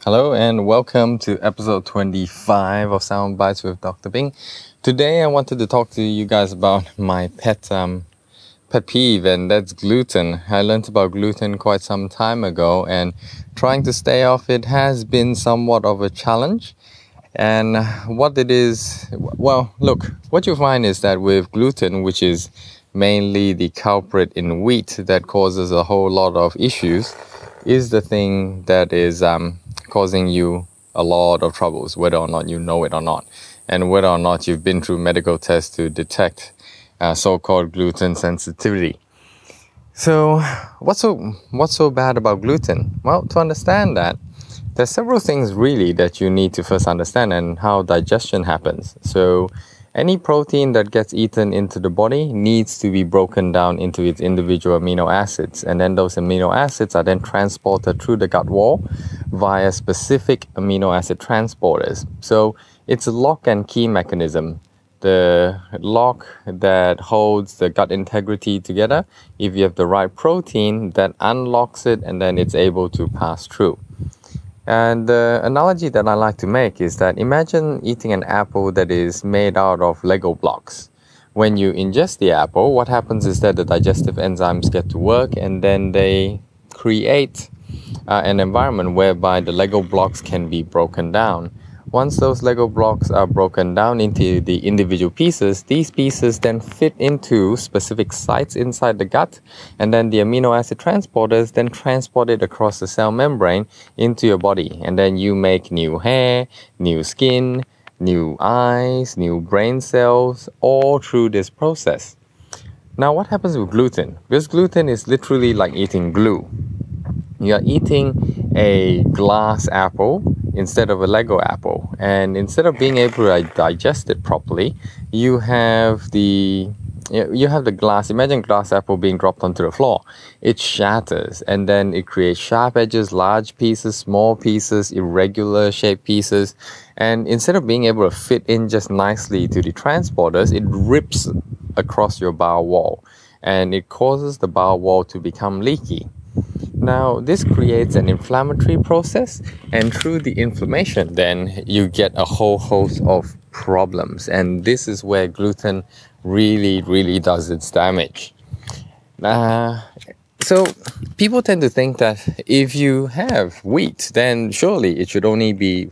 Hello and welcome to episode 25 of Sound Bites with Dr. Bing. Today I wanted to talk to you guys about my pet peeve, and that's gluten. I learned about gluten quite some time ago, and trying to stay off it has been somewhat of a challenge. And what it is, well, look, what you find is that with gluten, which is mainly the culprit in wheat that causes a whole lot of issues, is the thing that is causing you a lot of troubles, whether or not you know it or not, and whether or not you've been through medical tests to detect so-called gluten sensitivity. So what's so bad about gluten? Well, to understand that, there's several things really that you need to first understand, and how digestion happens. So any protein that gets eaten into the body needs to be broken down into its individual amino acids, and then those amino acids are then transported through the gut wall via specific amino acid transporters. So it's a lock and key mechanism. The lock that holds the gut integrity together, if you have the right protein, that unlocks it and then it's able to pass through. And the analogy that I like to make is that imagine eating an apple that is made out of Lego blocks. When you ingest the apple, what happens is that the digestive enzymes get to work, and then they create an environment whereby the Lego blocks can be broken down. Once those Lego blocks are broken down into the individual pieces, these pieces then fit into specific sites inside the gut, and then the amino acid transporters then transport it across the cell membrane into your body, and then you make new hair, new skin, new eyes, new brain cells, all through this process. Now, what happens with gluten? Because gluten is literally like eating glue. You are eating a glass apple instead of a Lego apple, and instead of being able to digest it properly, you have the glass. Imagine glass apple being dropped onto the floor. It shatters, and then it creates sharp edges, large pieces, small pieces, irregular shaped pieces, and instead of being able to fit in just nicely to the transporters, it rips across your bowel wall, and it causes the bowel wall to become leaky. Now, this creates an inflammatory process, and through the inflammation, then you get a whole host of problems. And this is where gluten really does its damage. So people tend to think that if you have wheat, then surely it should only be,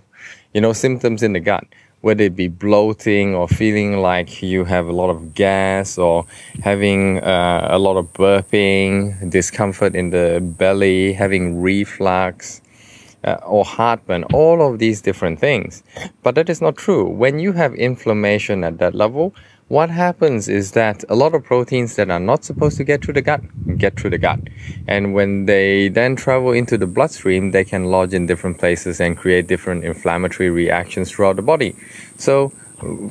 symptoms in the gut, whether it be bloating or feeling like you have a lot of gas, or having a lot of burping, discomfort in the belly, having reflux, or heartburn, all of these different things. But that is not true. When you have inflammation at that level, what happens is that a lot of proteins that are not supposed to get through the gut get through the gut. And when they then travel into the bloodstream, they can lodge in different places and create different inflammatory reactions throughout the body. So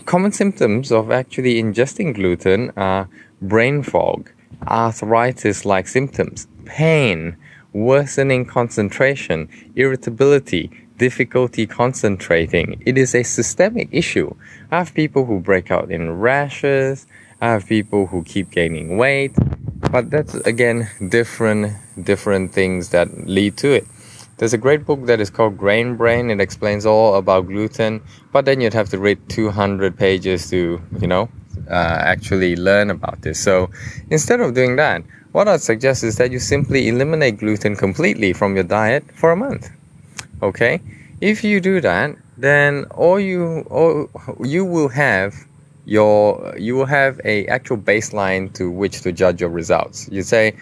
common symptoms of actually ingesting gluten are brain fog, arthritis-like symptoms, pain, worsening concentration, irritability, difficulty concentrating. It is a systemic issue. I have people who break out in rashes. I have people who keep gaining weight. But that's, again, different things that lead to it. There's a great book that is called Grain Brain. It explains all about gluten. But then you'd have to read 200 pages to, actually learn about this. So instead of doing that, what I'd suggest is that you simply eliminate gluten completely from your diet for a month. Okay, if you do that, then you will have a actual baseline to which to judge your results. You say,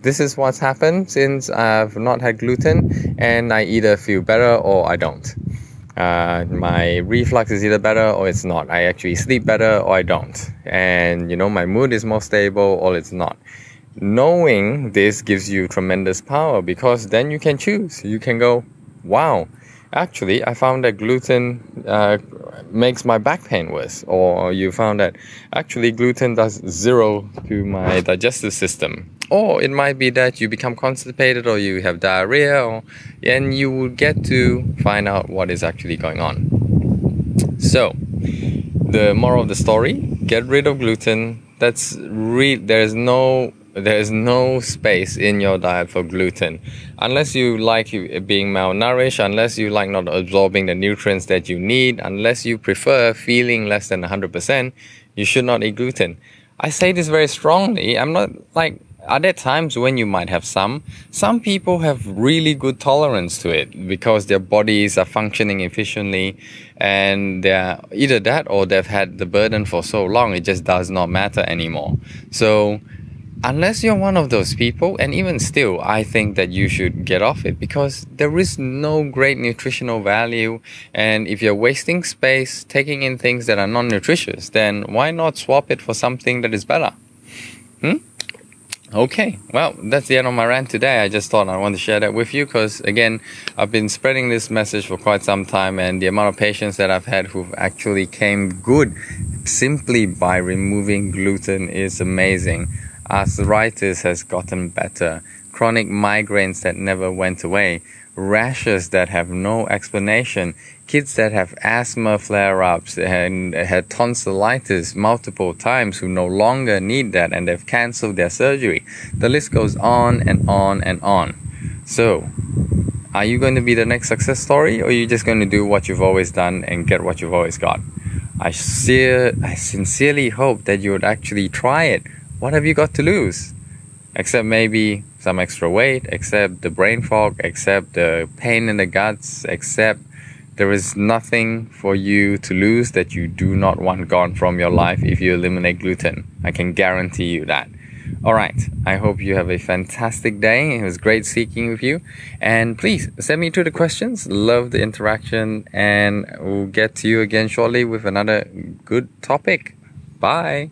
this is what's happened since I've not had gluten, and I either feel better or I don't. My reflux is either better or it's not. I actually sleep better or I don't. And my mood is more stable or it's not. Knowing this gives you tremendous power, because then you can choose. You can go, wow, actually, I found that gluten makes my back pain worse. Or you found that actually gluten does zero to my digestive system. Or it might be that you become constipated, or you have diarrhea, and you will get to find out what is actually going on. So, the moral of the story, get rid of gluten. There is no there is no space in your diet for gluten. Unless you like being malnourished, unless you like not absorbing the nutrients that you need, unless you prefer feeling less than 100%, you should not eat gluten. I say this very strongly. I'm not like, are there times when you might have some? Some people have really good tolerance to it because their bodies are functioning efficiently, and they're either that or they've had the burden for so long it just does not matter anymore. So unless you're one of those people, and even still, I think that you should get off it because there is no great nutritional value. And if you're wasting space taking in things that are non-nutritious, then why not swap it for something that is better? Okay, well, that's the end of my rant today. I just thought I want to share that with you because, again, I've been spreading this message for quite some time, and the amount of patients that I've had who've actually came good simply by removing gluten is amazing. Arthritis has gotten better. Chronic migraines that never went away. Rashes that have no explanation. Kids that have asthma flare-ups and had tonsillitis multiple times who no longer need that and they've cancelled their surgery. The list goes on and on and on. So, are you going to be the next success story, or are you just going to do what you've always done and get what you've always got? I sincerely hope that you would actually try it. What have you got to lose? Except maybe some extra weight, except the brain fog, except the pain in the guts, except there is nothing for you to lose that you do not want gone from your life if you eliminate gluten. I can guarantee you that. Alright, I hope you have a fantastic day. It was great speaking with you. And please send me to the questions. Love the interaction, and we'll get to you again shortly with another good topic. Bye.